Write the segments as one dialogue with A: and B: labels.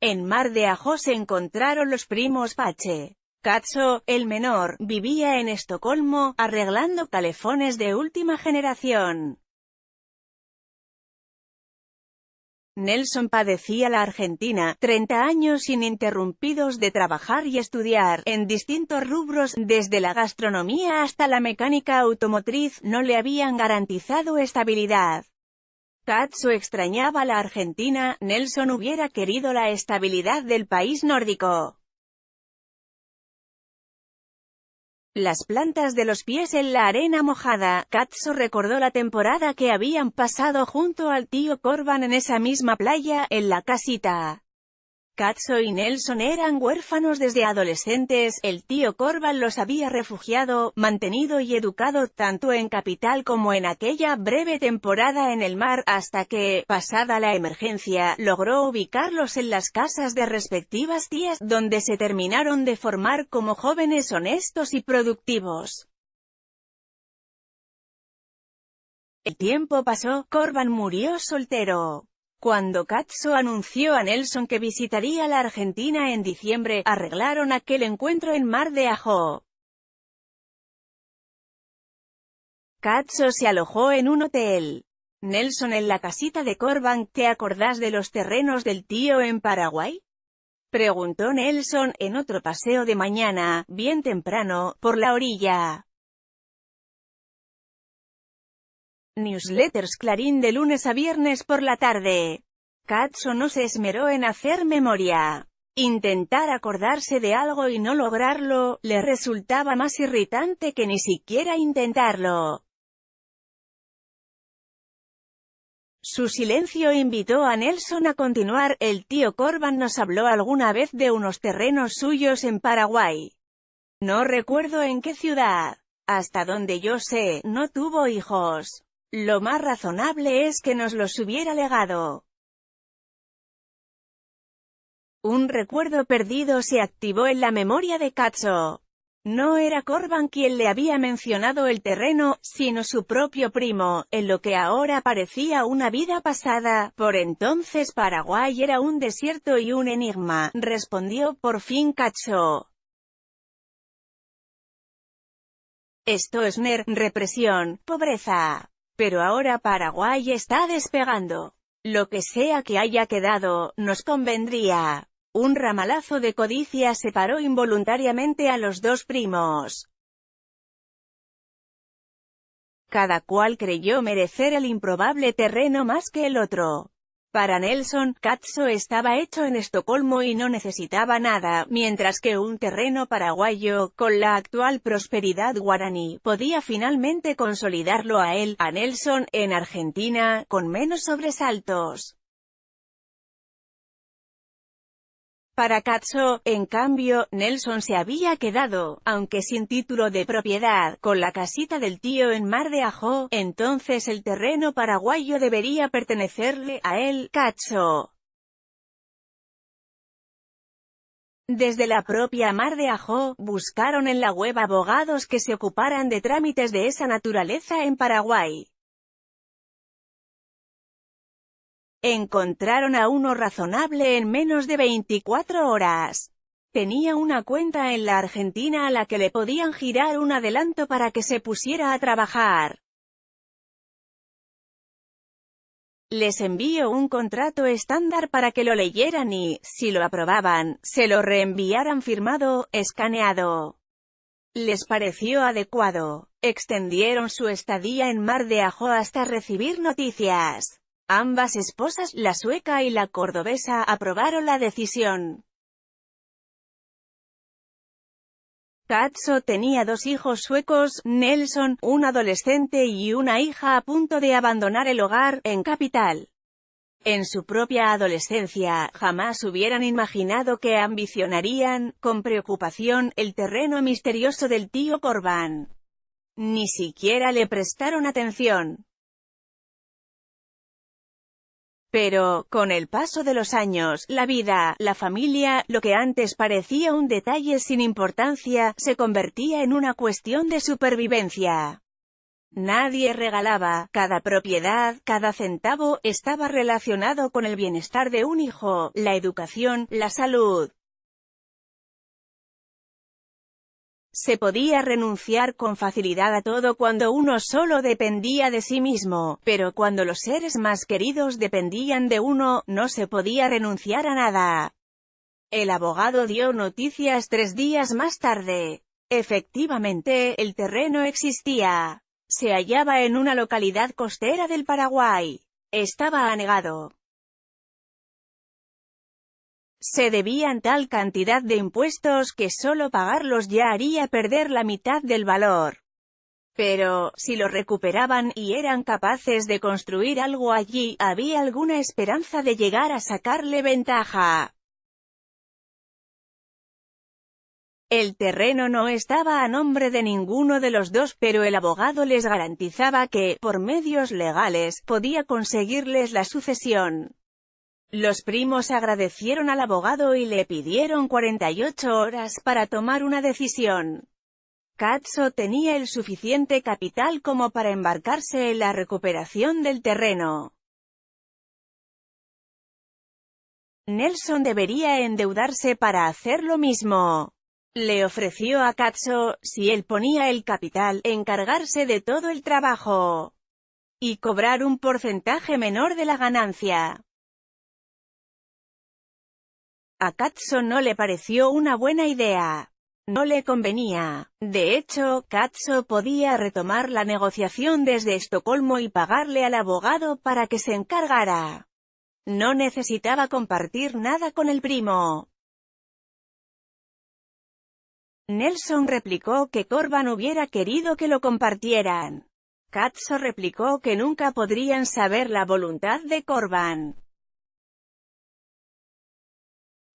A: En Mar de Ajó se encontraron los primos Pache. Katso, el menor, vivía en Estocolmo, arreglando telefones de última generación. Nelson padecía la Argentina, 30 años ininterrumpidos de trabajar y estudiar, en distintos rubros, desde la gastronomía hasta la mecánica automotriz, no le habían garantizado estabilidad. Katso extrañaba la Argentina, Nelson hubiera querido la estabilidad del país nórdico. Las plantas de los pies en la arena mojada. Katso recordó la temporada que habían pasado junto al tío Corban en esa misma playa, en la casita. Katso y Nelson eran huérfanos desde adolescentes, el tío Corban los había refugiado, mantenido y educado tanto en capital como en aquella breve temporada en el mar, hasta que, pasada la emergencia, logró ubicarlos en las casas de respectivas tías, donde se terminaron de formar como jóvenes honestos y productivos. El tiempo pasó, Corban murió soltero. Cuando Katso anunció a Nelson que visitaría la Argentina en diciembre, arreglaron aquel encuentro en Mar de Ajó. Katso se alojó en un hotel. Nelson en la casita de Corban. ¿Te acordás de los terrenos del tío en Paraguay?, preguntó Nelson, en otro paseo de mañana, bien temprano, por la orilla. Newsletters Clarín de lunes a viernes por la tarde. Katso no se esmeró en hacer memoria. Intentar acordarse de algo y no lograrlo, le resultaba más irritante que ni siquiera intentarlo. Su silencio invitó a Nelson a continuar. El tío Corban nos habló alguna vez de unos terrenos suyos en Paraguay. No recuerdo en qué ciudad. Hasta donde yo sé, no tuvo hijos. Lo más razonable es que nos los hubiera legado. Un recuerdo perdido se activó en la memoria de Katso. No era Corban quien le había mencionado el terreno, sino su propio primo, en lo que ahora parecía una vida pasada. Por entonces Paraguay era un desierto y un enigma, respondió por fin Katso. Esto es represión, pobreza. Pero ahora Paraguay está despegando. Lo que sea que haya quedado, nos convendría. Un ramalazo de codicia separó involuntariamente a los dos primos. Cada cual creyó merecer el improbable terreno más que el otro. Para Nelson, Katso estaba hecho en Estocolmo y no necesitaba nada, mientras que un terreno paraguayo, con la actual prosperidad guaraní, podía finalmente consolidarlo a él, a Nelson, en Argentina, con menos sobresaltos. Para Katso, en cambio, Nelson se había quedado, aunque sin título de propiedad, con la casita del tío en Mar de Ajó. Entonces el terreno paraguayo debería pertenecerle a él, Katso. Desde la propia Mar de Ajó, buscaron en la web abogados que se ocuparan de trámites de esa naturaleza en Paraguay. Encontraron a uno razonable en menos de 24 horas. Tenía una cuenta en la Argentina a la que le podían girar un adelanto para que se pusiera a trabajar. Les envió un contrato estándar para que lo leyeran y, si lo aprobaban, se lo reenviaran firmado, escaneado. Les pareció adecuado. Extendieron su estadía en Mar de Ajó hasta recibir noticias. Ambas esposas, la sueca y la cordobesa, aprobaron la decisión. Katso tenía dos hijos suecos, Nelson, un adolescente y una hija a punto de abandonar el hogar, en capital. En su propia adolescencia, jamás hubieran imaginado que ambicionarían, con preocupación, el terreno misterioso del tío Corban. Ni siquiera le prestaron atención. Pero, con el paso de los años, la vida, la familia, lo que antes parecía un detalle sin importancia, se convertía en una cuestión de supervivencia. Nadie regalaba, cada propiedad, cada centavo, estaba relacionado con el bienestar de un hijo, la educación, la salud. Se podía renunciar con facilidad a todo cuando uno solo dependía de sí mismo, pero cuando los seres más queridos dependían de uno, no se podía renunciar a nada. El abogado dio noticias 3 días más tarde. Efectivamente, el terreno existía. Se hallaba en una localidad costera del Paraguay. Estaba anegado. Se debían tal cantidad de impuestos que solo pagarlos ya haría perder la mitad del valor. Pero, si lo recuperaban y eran capaces de construir algo allí, había alguna esperanza de llegar a sacarle ventaja. El terreno no estaba a nombre de ninguno de los dos, pero el abogado les garantizaba que, por medios legales, podía conseguirles la sucesión. Los primos agradecieron al abogado y le pidieron 48 horas para tomar una decisión. Katso tenía el suficiente capital como para embarcarse en la recuperación del terreno. Nelson debería endeudarse para hacer lo mismo. Le ofreció a Katso, si él ponía el capital, encargarse de todo el trabajo y cobrar un porcentaje menor de la ganancia. A Katso no le pareció una buena idea. No le convenía. De hecho, Katso podía retomar la negociación desde Estocolmo y pagarle al abogado para que se encargara. No necesitaba compartir nada con el primo. Nelson replicó que Corban hubiera querido que lo compartieran. Katso replicó que nunca podrían saber la voluntad de Corban.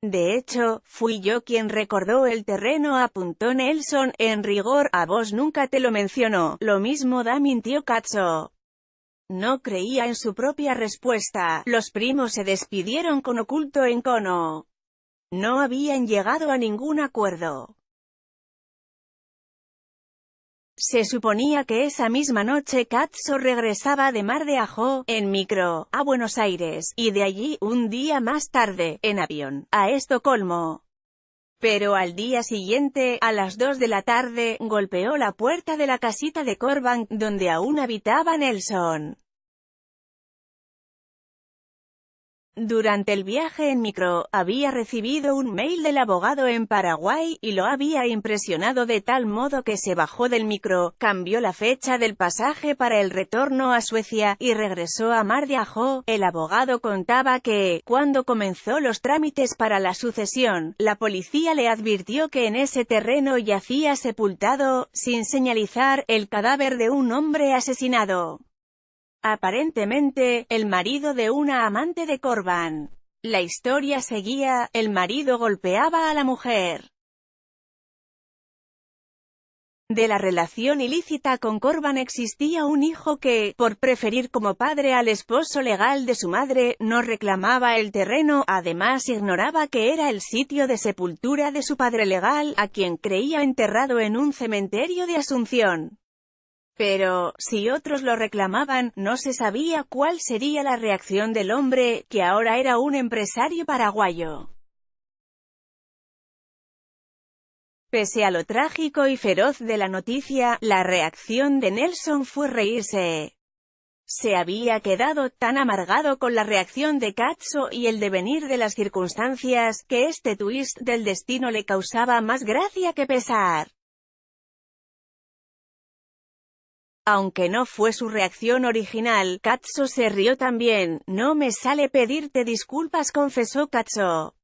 A: De hecho, fui yo quien recordó el terreno, apuntó Nelson. En rigor, a vos nunca te lo mencionó. Lo mismo da, mintió Katso. No creía en su propia respuesta. Los primos se despidieron con oculto encono. No habían llegado a ningún acuerdo. Se suponía que esa misma noche Katso regresaba de Mar de Ajó, en micro, a Buenos Aires, y de allí, un día más tarde, en avión, a Estocolmo. Pero al día siguiente, a las 2 de la tarde, golpeó la puerta de la casita de Corban, donde aún habitaba Nelson. Durante el viaje en micro, había recibido un mail del abogado en Paraguay, y lo había impresionado de tal modo que se bajó del micro, cambió la fecha del pasaje para el retorno a Suecia, y regresó a Mar de Ajó. El abogado contaba que, cuando comenzó los trámites para la sucesión, la policía le advirtió que en ese terreno yacía sepultado, sin señalizar, el cadáver de un hombre asesinado. Aparentemente, el marido de una amante de Corban. La historia seguía, el marido golpeaba a la mujer. De la relación ilícita con Corban existía un hijo que, por preferir como padre al esposo legal de su madre, no reclamaba el terreno, además ignoraba que era el sitio de sepultura de su padre legal, a quien creía enterrado en un cementerio de Asunción. Pero, si otros lo reclamaban, no se sabía cuál sería la reacción del hombre, que ahora era un empresario paraguayo. Pese a lo trágico y feroz de la noticia, la reacción de Nelson fue reírse. Se había quedado tan amargado con la reacción de Katso y el devenir de las circunstancias, que este twist del destino le causaba más gracia que pesar. Aunque no fue su reacción original, Katso se rió también. No me sale pedirte disculpas, confesó Katso.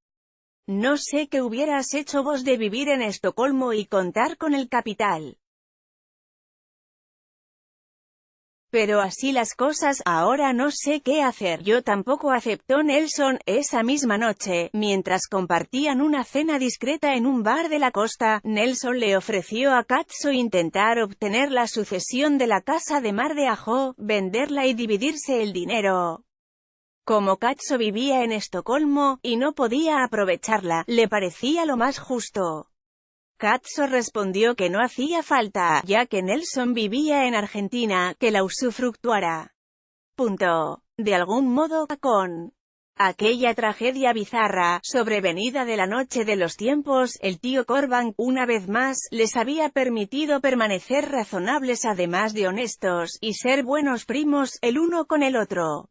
A: No sé qué hubieras hecho vos de vivir en Estocolmo y contar con el capital. Pero así las cosas, ahora no sé qué hacer. Yo tampoco, aceptó Nelson. Esa misma noche, mientras compartían una cena discreta en un bar de la costa, Nelson le ofreció a Katso intentar obtener la sucesión de la casa de Mar de Ajó, venderla y dividirse el dinero. Como Katso vivía en Estocolmo, y no podía aprovecharla, le parecía lo más justo. Katso respondió que no hacía falta, ya que Nelson vivía en Argentina, que la usufructuara. De algún modo, con aquella tragedia bizarra, sobrevenida de la noche de los tiempos, el tío Corban, una vez más, les había permitido permanecer razonables además de honestos, y ser buenos primos, el uno con el otro.